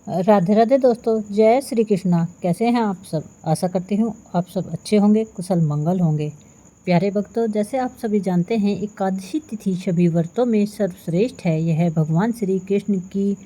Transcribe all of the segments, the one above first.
राधे राधे दोस्तों, जय श्री कृष्णा। कैसे हैं आप सब? आशा करती हूँ आप सब अच्छे होंगे, कुशल मंगल होंगे। प्यारे भक्तों, जैसे आप सभी जानते हैं, एकादशी तिथि सभी व्रतों में सर्वश्रेष्ठ है। यह भगवान श्री कृष्ण की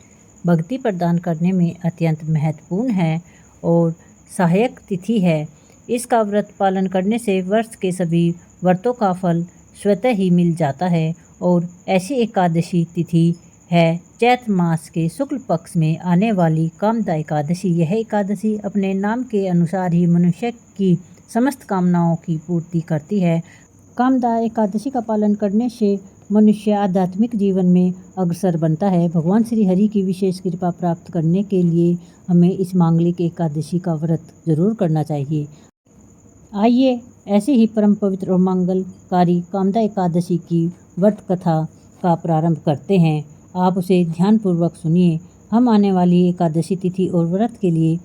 भक्ति प्रदान करने में अत्यंत महत्वपूर्ण है और सहायक तिथि है। इसका व्रत पालन करने से वर्ष के सभी व्रतों का फल स्वतः ही मिल जाता है और ऐसी एकादशी तिथि है चैत्र मास के शुक्ल पक्ष में आने वाली कामदा एकादशी। यह एकादशी अपने नाम के अनुसार ही मनुष्य की समस्त कामनाओं की पूर्ति करती है। कामदा एकादशी का पालन करने से मनुष्य आध्यात्मिक जीवन में अग्रसर बनता है। भगवान श्री हरि की विशेष कृपा प्राप्त करने के लिए हमें इस मांगलिक एकादशी का व्रत जरूर करना चाहिए। आइए ऐसी ही परम पवित्र और मंगलकारी कामदा एकादशी की व्रत कथा का प्रारंभ करते हैं। आप उसे ध्यानपूर्वक सुनिए। हम आने वाली एकादशी तिथि और व्रत के लिए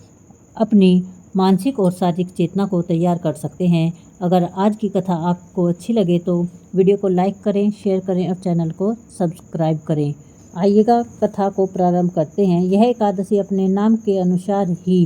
अपनी मानसिक और शारीरिक चेतना को तैयार कर सकते हैं। अगर आज की कथा आपको अच्छी लगे तो वीडियो को लाइक करें, शेयर करें और चैनल को सब्सक्राइब करें। आइएगा कथा को प्रारंभ करते हैं। यह एकादशी अपने नाम के अनुसार ही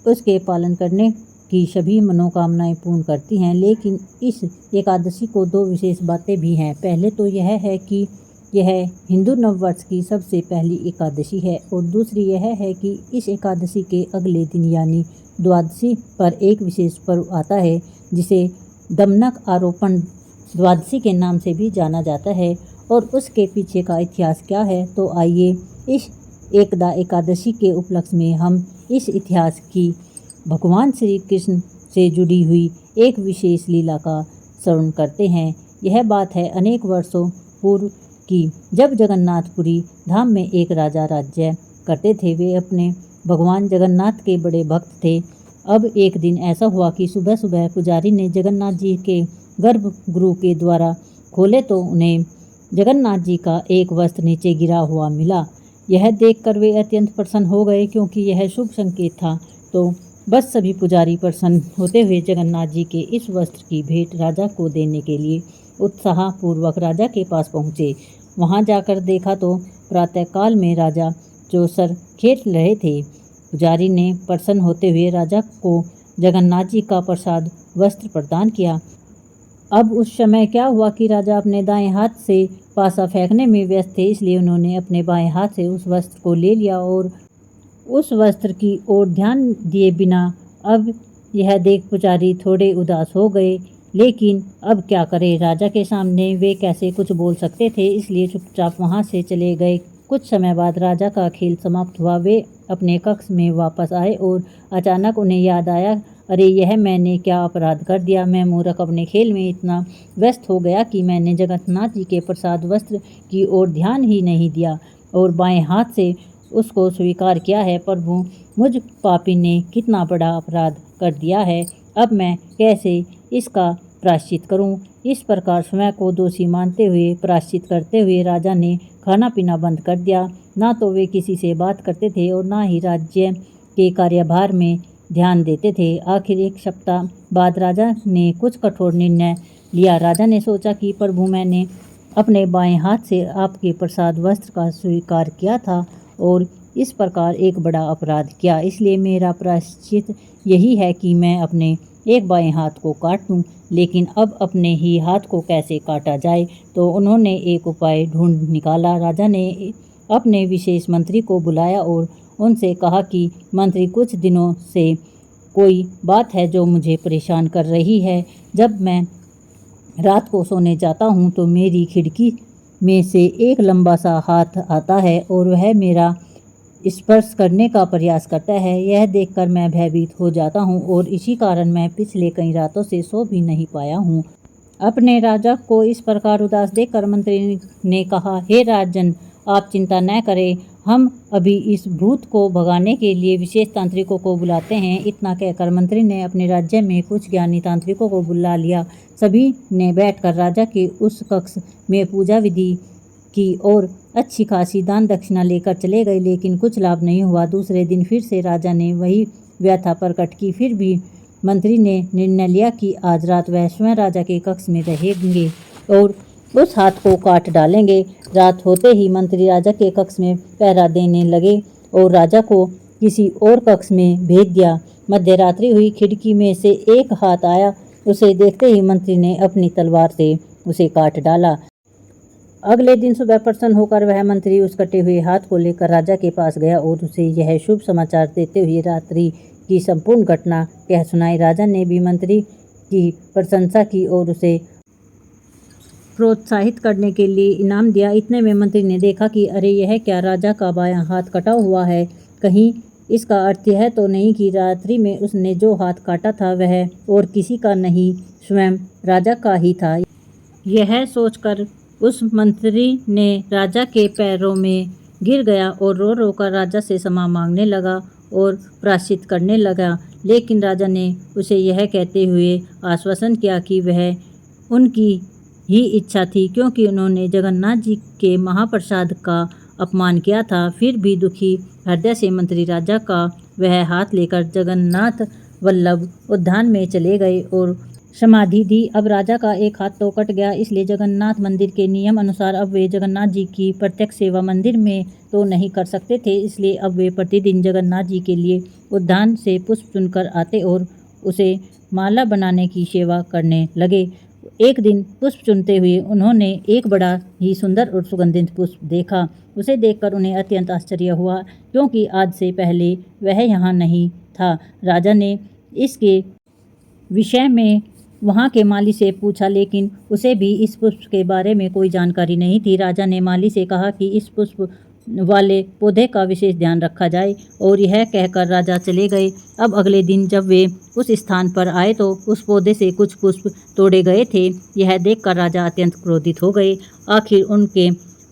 उसके पालन करने की सभी मनोकामनाएं पूर्ण करती हैं, लेकिन इस एकादशी को दो विशेष बातें भी हैं। पहले तो यह है कि यह हिंदू नववर्ष की सबसे पहली एकादशी है और दूसरी यह है कि इस एकादशी के अगले दिन यानी द्वादशी पर एक विशेष पर्व आता है जिसे दमनक आरोपण द्वादशी के नाम से भी जाना जाता है। और उसके पीछे का इतिहास क्या है, तो आइए इस एकदा एकादशी के उपलक्ष्य में हम इस इतिहास की भगवान श्री कृष्ण से जुड़ी हुई एक विशेष लीला का श्रवण करते हैं। यह बात है अनेक वर्षों पूर्व की, जब जगन्नाथपुरी धाम में एक राजा राज्य करते थे। वे अपने भगवान जगन्नाथ के बड़े भक्त थे। अब एक दिन ऐसा हुआ कि सुबह सुबह पुजारी ने जगन्नाथ जी के गर्भगृह के द्वारा खोले तो उन्हें जगन्नाथ जी का एक वस्त्र नीचे गिरा हुआ मिला। यह देखकर वे अत्यंत प्रसन्न हो गए, क्योंकि यह शुभ संकेत था। तो बस सभी पुजारी प्रसन्न होते हुए जगन्नाथ जी के इस वस्त्र की भेंट राजा को देने के लिए उत्साहपूर्वक राजा के पास पहुँचे। वहां जाकर देखा तो प्रातःकाल में राजा चौसर खेल रहे थे। पुजारी ने प्रसन्न होते हुए राजा को जगन्नाथ जी का प्रसाद वस्त्र प्रदान किया। अब उस समय क्या हुआ कि राजा अपने दाएं हाथ से पासा फेंकने में व्यस्त थे, इसलिए उन्होंने अपने बाएं हाथ से उस वस्त्र को ले लिया और उस वस्त्र की ओर ध्यान दिए बिना अब यह देख पुजारी थोड़े उदास हो गए। लेकिन अब क्या करें, राजा के सामने वे कैसे कुछ बोल सकते थे, इसलिए चुपचाप वहां से चले गए। कुछ समय बाद राजा का खेल समाप्त हुआ। वे अपने कक्ष में वापस आए और अचानक उन्हें याद आया, अरे यह मैंने क्या अपराध कर दिया। मैं मूर्ख अपने खेल में इतना व्यस्त हो गया कि मैंने जगन्नाथ जी के प्रसाद वस्त्र की ओर ध्यान ही नहीं दिया और बाएं हाथ से उसको स्वीकार किया है। प्रभु, मुझ पापी ने कितना बड़ा अपराध कर दिया है। अब मैं कैसे इसका प्रायश्चित करूं? इस प्रकार स्वयं को दोषी मानते हुए प्रायश्चित करते हुए राजा ने खाना पीना बंद कर दिया। ना तो वे किसी से बात करते थे और ना ही राज्य के कार्यभार में ध्यान देते थे। आखिर एक सप्ताह बाद राजा ने कुछ कठोर निर्णय लिया। राजा ने सोचा कि प्रभु, मैंने अपने बाएं हाथ से आपके प्रसाद वस्त्र का स्वीकार किया था और इस प्रकार एक बड़ा अपराध किया, इसलिए मेरा प्रायश्चित यही है कि मैं अपने एक बाएं हाथ को काट दूं। लेकिन अब अपने ही हाथ को कैसे काटा जाए? तो उन्होंने एक उपाय ढूंढ निकाला। राजा ने अपने विशेष मंत्री को बुलाया और उनसे कहा कि मंत्री, कुछ दिनों से कोई बात है जो मुझे परेशान कर रही है। जब मैं रात को सोने जाता हूँ तो मेरी खिड़की में से एक लंबा सा हाथ आता है और वह मेरा स्पर्श करने का प्रयास करता है। यह देखकर मैं भयभीत हो जाता हूँ और इसी कारण मैं पिछले कई रातों से सो भी नहीं पाया हूँ। अपने राजा को इस प्रकार उदास देखकर मंत्री ने कहा, हे राजन, आप चिंता न करें, हम अभी इस भूत को भगाने के लिए विशेष तांत्रिकों को बुलाते हैं। इतना कहकर मंत्री ने अपने राज्य में कुछ ज्ञानी तांत्रिकों को बुला लिया। सभी ने बैठकर राजा के उस कक्ष में पूजा विधि की और अच्छी खासी दान दक्षिणा लेकर चले गए, लेकिन कुछ लाभ नहीं हुआ। दूसरे दिन फिर से राजा ने वही व्यथा प्रकट की। फिर भी मंत्री ने निर्णय लिया कि आज रात वह स्वयं राजा के कक्ष में रहेंगे और उस हाथ को काट डालेंगे। रात होते ही मंत्री राजा के कक्ष में पहरा देने लगे और राजा को किसी और कक्ष में भेज दिया। मध्यरात्रि हुई, खिड़की में से एक हाथ आया। उसे देखते ही मंत्री ने अपनी तलवार से उसे काट डाला। अगले दिन सुबह प्रसन्न होकर वह मंत्री उस कटे हुए हाथ को लेकर राजा के पास गया और उसे यह शुभ समाचार देते हुए रात्रि की संपूर्ण घटना कह सुनाई। राजा ने भी मंत्री की प्रशंसा की और उसे प्रोत्साहित करने के लिए इनाम दिया। इतने में मंत्री ने देखा कि अरे यह क्या, राजा का बायां हाथ कटा हुआ है। कहीं इसका अर्थ यह तो नहीं कि रात्रि में उसने जो हाथ काटा था वह और किसी का नहीं, स्वयं राजा का ही था। यह सोचकर उस मंत्री ने राजा के पैरों में गिर गया और रो रो कर राजा से क्षमा मांगने लगा और प्रायश्चित करने लगा। लेकिन राजा ने उसे यह कहते हुए आश्वासन किया कि वह उनकी ही इच्छा थी, क्योंकि उन्होंने जगन्नाथ जी के महाप्रसाद का अपमान किया था। फिर भी दुखी हृदय से मंत्री राजा का वह हाथ लेकर जगन्नाथ वल्लभ उद्यान में चले गए और समाधि दी। अब राजा का एक हाथ तो कट गया, इसलिए जगन्नाथ मंदिर के नियम अनुसार अब वे जगन्नाथ जी की प्रत्यक्ष सेवा मंदिर में तो नहीं कर सकते थे। इसलिए अब वे प्रतिदिन जगन्नाथ जी के लिए उद्यान से पुष्प चुनकर आते और उसे माला बनाने की सेवा करने लगे। एक दिन पुष्प चुनते हुए उन्होंने एक बड़ा ही सुंदर और सुगंधित पुष्प देखा। उसे देखकर उन्हें अत्यंत आश्चर्य हुआ, क्योंकि आज से पहले वह यहाँ नहीं था। राजा ने इसके विषय में वहाँ के माली से पूछा, लेकिन उसे भी इस पुष्प के बारे में कोई जानकारी नहीं थी। राजा ने माली से कहा कि इस पुष्प वाले पौधे का विशेष ध्यान रखा जाए, और यह कहकर राजा चले गए। अब अगले दिन जब वे उस स्थान पर आए तो उस पौधे से कुछ पुष्प तोड़े गए थे। यह देखकर राजा अत्यंत क्रोधित हो गए। आखिर उनके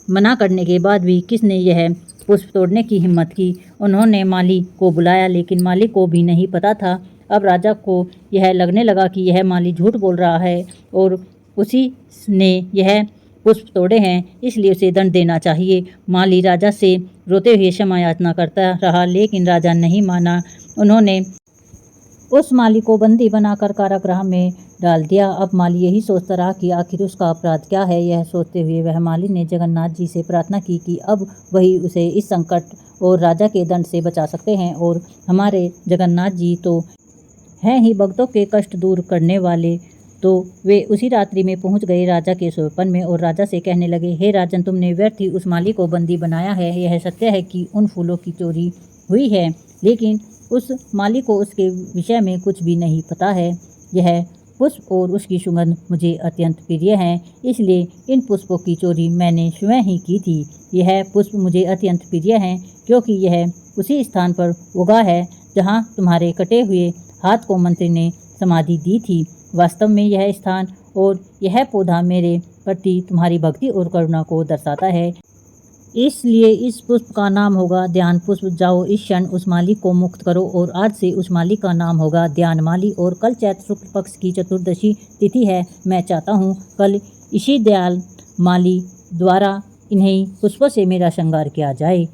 मना करने के बाद भी किसने यह पुष्प तोड़ने की हिम्मत की। उन्होंने माली को बुलाया, लेकिन माली को भी नहीं पता था। अब राजा को यह लगने लगा कि यह माली झूठ बोल रहा है और उसी ने यह पुष्प तोड़े हैं, इसलिए उसे दंड देना चाहिए। माली राजा से रोते हुए क्षमा याचना करता रहा, लेकिन राजा नहीं माना। उन्होंने उस माली को बंदी बनाकर कारागृह में डाल दिया। अब माली यही सोचता रहा कि आखिर उसका अपराध क्या है। यह सोचते हुए वह माली ने जगन्नाथ जी से प्रार्थना की कि अब वही उसे इस संकट और राजा के दंड से बचा सकते हैं, और हमारे जगन्नाथ जी तो हैं ही भक्तों के कष्ट दूर करने वाले। तो वे उसी रात्रि में पहुंच गए राजा के सोपन में और राजा से कहने लगे, हे राजन, तुमने व्यर्थ ही उस माली को बंदी बनाया है। यह सत्य है कि उन फूलों की चोरी हुई है, लेकिन उस माली को उसके विषय में कुछ भी नहीं पता है। यह पुष्प और उसकी सुगंध मुझे अत्यंत प्रिय हैं, इसलिए इन पुष्पों की चोरी मैंने स्वयं ही की थी। यह पुष्प मुझे अत्यंत प्रिय हैं, क्योंकि यह उसी स्थान पर उगा है जहाँ तुम्हारे कटे हुए हाथ को मंत्री ने समाधि दी थी। वास्तव में यह स्थान और यह पौधा मेरे प्रति तुम्हारी भक्ति और करुणा को दर्शाता है, इसलिए इस पुष्प का नाम होगा ध्यान पुष्प। जाओ इस क्षण उस माली को मुक्त करो, और आज से उस माली का नाम होगा ध्यान माली। और कल चैत्र शुक्ल पक्ष की चतुर्दशी तिथि है। मैं चाहता हूँ कल इसी दयाल माली द्वारा इन्हीं पुष्पों से मेरा श्रृंगार किया जाए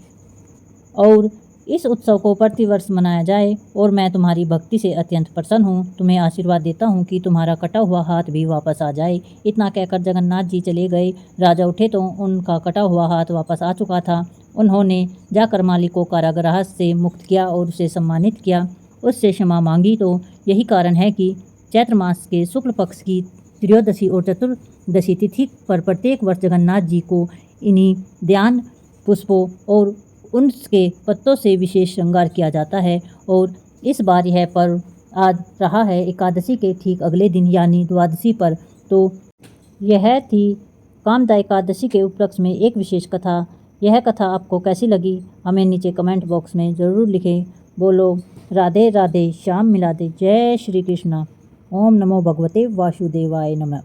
और इस उत्सव को प्रतिवर्ष मनाया जाए, और मैं तुम्हारी भक्ति से अत्यंत प्रसन्न हूँ। तुम्हें आशीर्वाद देता हूँ कि तुम्हारा कटा हुआ हाथ भी वापस आ जाए। इतना कहकर जगन्नाथ जी चले गए। राजा उठे तो उनका कटा हुआ हाथ वापस आ चुका था। उन्होंने जाकर माली को कारागृह से मुक्त किया और उसे सम्मानित किया, उससे क्षमा मांगी। तो यही कारण है कि चैत्र मास के शुक्ल पक्ष की त्रयोदशी और चतुर्दशी तिथि पर प्रत्येक वर्ष जगन्नाथ जी को इन्हीं ध्यान पुष्पों और उनके पत्तों से विशेष श्रृंगार किया जाता है। और इस बार यह पर्व आज रहा है एकादशी के ठीक अगले दिन, यानी द्वादशी पर। तो यह थी कामदा एकादशी के उपलक्ष्य में एक विशेष कथा। यह कथा आपको कैसी लगी हमें नीचे कमेंट बॉक्स में ज़रूर लिखें। बोलो राधे राधे, श्याम मिला दे। जय श्री कृष्णा। ओम नमो भगवते वासुदेवाय नमः।